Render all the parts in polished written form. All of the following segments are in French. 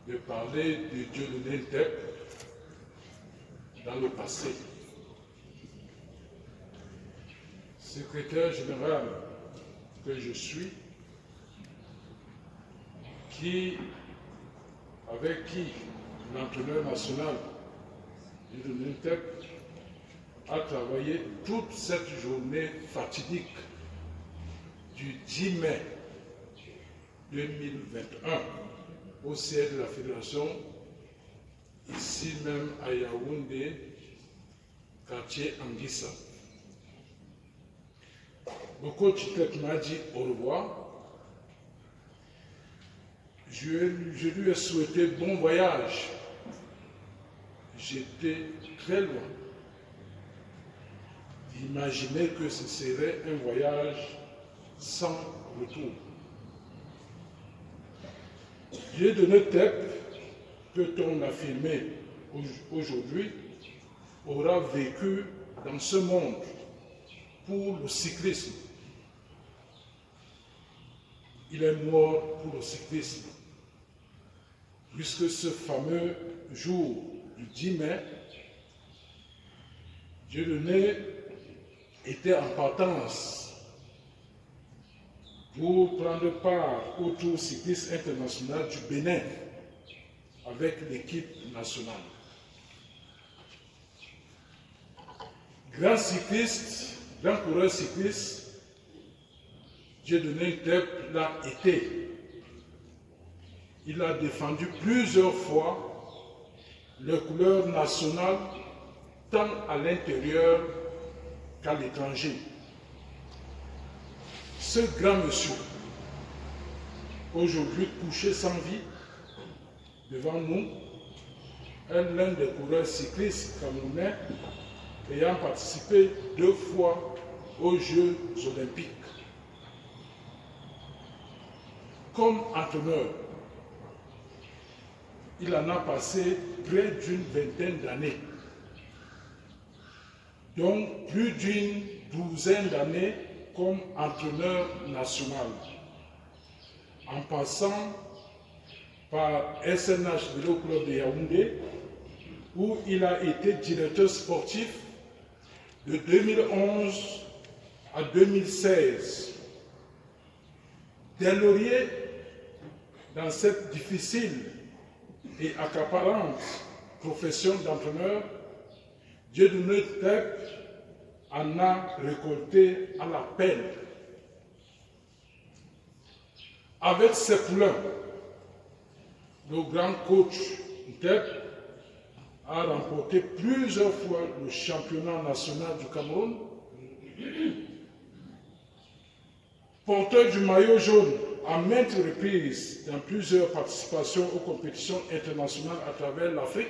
de parler de Dieudonné Ntep dans le passé. Secrétaire général que je suis, avec qui l'entraîneur national Dieudonné Ntep a travaillé toute cette journée fatidique du 10 mai 2021 au siège de la Fédération, ici même à Yaoundé, quartier Anguissa. Le coach Ntep m'a dit au revoir. Je lui ai souhaité bon voyage. J'étais très loin d'imaginer que ce serait un voyage sans retour. Dieudonné Ntep, peut-on affirmer aujourd'hui, aura vécu dans ce monde pour le cyclisme. Il est mort pour le cyclisme, puisque ce fameux jour du 10 mai, Dieudonné était en partance pour prendre part au Tour cycliste international du Bénin avec l'équipe nationale. Grand cycliste, grand coureur cycliste, Dieudonné Ntep l'a été. Il a défendu plusieurs fois les couleurs nationales, tant à l'intérieur qu'à l'étranger. Ce grand monsieur, aujourd'hui couché sans vie, devant nous, est l'un des coureurs cyclistes camerounais ayant participé 2 fois aux Jeux olympiques. Comme entraîneur, il en a passé près d'une vingtaine d'années, donc plus d'une douzaine d'années comme entraîneur national, en passant par SNH Vélo Club de Yaoundé, où il a été directeur sportif de 2011 à 2016. Des lauriers dans cette difficile et accaparante profession d'entraîneur, Dieudonné Ntep en a récolté à la peine. Avec ses poulains, le grand coach Ntep a remporté plusieurs fois le championnat national du Cameroun, porteur du maillot jaune à maintes reprises dans plusieurs participations aux compétitions internationales à travers l'Afrique,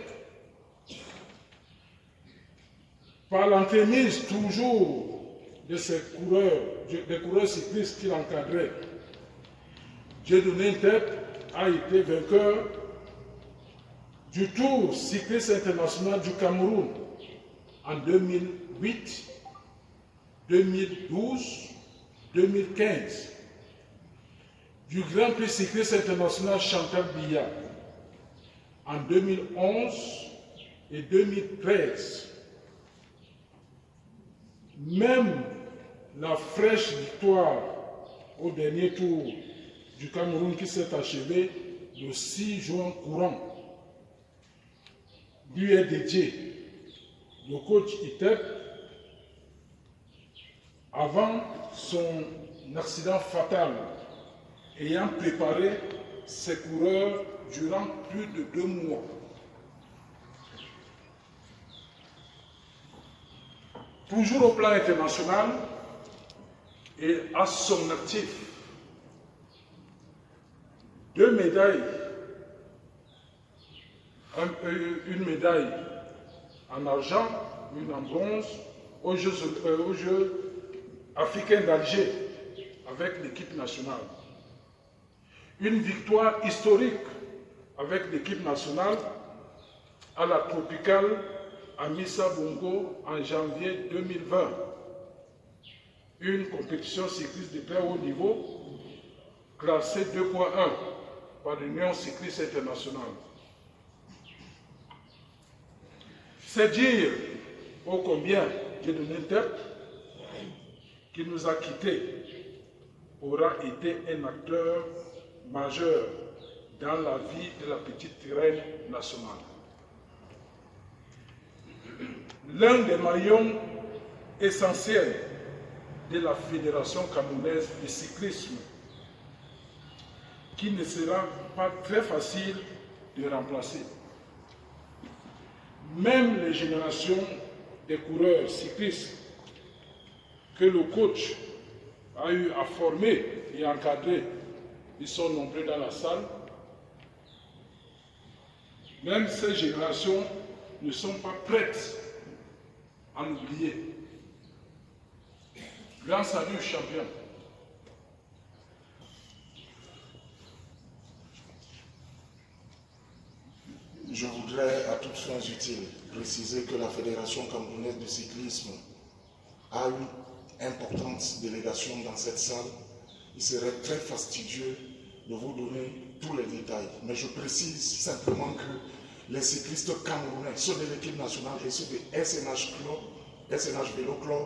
par l'entremise toujours de ces coureurs, des coureurs cyclistes qu'il encadrait. Dieudonné Ntep a été vainqueur du Tour cycliste international du Cameroun en 2008, 2012, 2015, du Grand Prix cycliste international Chantal Biya en 2011 et 2013. Même la fraîche victoire au dernier tour du Cameroun qui s'est achevé le 6 juin courant lui est dédié. Le coach Ntep, avant son accident fatal, ayant préparé ses coureurs durant plus de 2 mois. Toujours au plan international et à son actif, 2 médailles, une médaille en argent, une en bronze, aux Jeux africains d'Alger avec l'équipe nationale. Une victoire historique avec l'équipe nationale à la Tropicale à Missa Bongo en janvier 2020. Une compétition cycliste de très haut niveau, classée 2.1 par l'Union cycliste internationale. C'est dire ô combien Dieudonné Tep, qui nous a quittés, aura été un acteur majeur dans la vie de la petite reine nationale. L'un des maillons essentiels de la Fédération camerounaise de cyclisme, qui ne sera pas très facile de remplacer. Même les générations des coureurs cyclistes que le coach a eu à former et encadrer, ils sont nombreux dans la salle. Même ces générations ne sont pas prêtes à l'oublier. Grand salut, champion. Je voudrais, à toutes fins utiles, préciser que la Fédération camerounaise de cyclisme a une importante délégation dans cette salle. Il serait très fastidieux de vous donner tous les détails. Mais je précise simplement que les cyclistes camerounais, ceux de l'équipe nationale et ceux de SNH Vélo Club,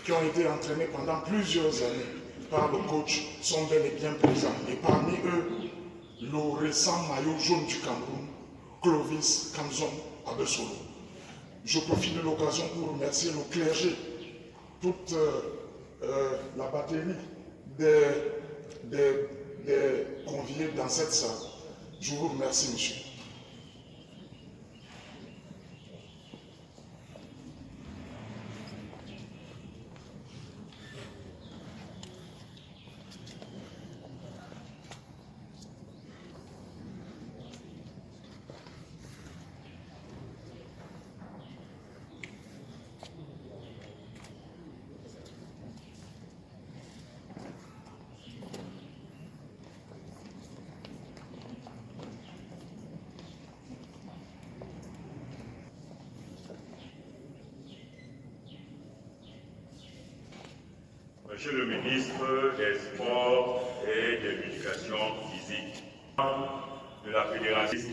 qui ont été entraînés pendant plusieurs années par le coach, sont bel et bien présents. Et parmi eux, le récent maillot jaune du Cameroun, Clovis Kamzon Abesolo. Je profite de l'occasion pour remercier le clergé, toute la batterie des conviés dans cette salle. Je vous remercie, monsieur. Monsieur le ministre des Sports et de l'Éducation physique, de la Fédération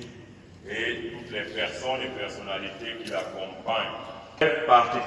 et toutes les personnes et personnalités qui l'accompagnent, particulièrement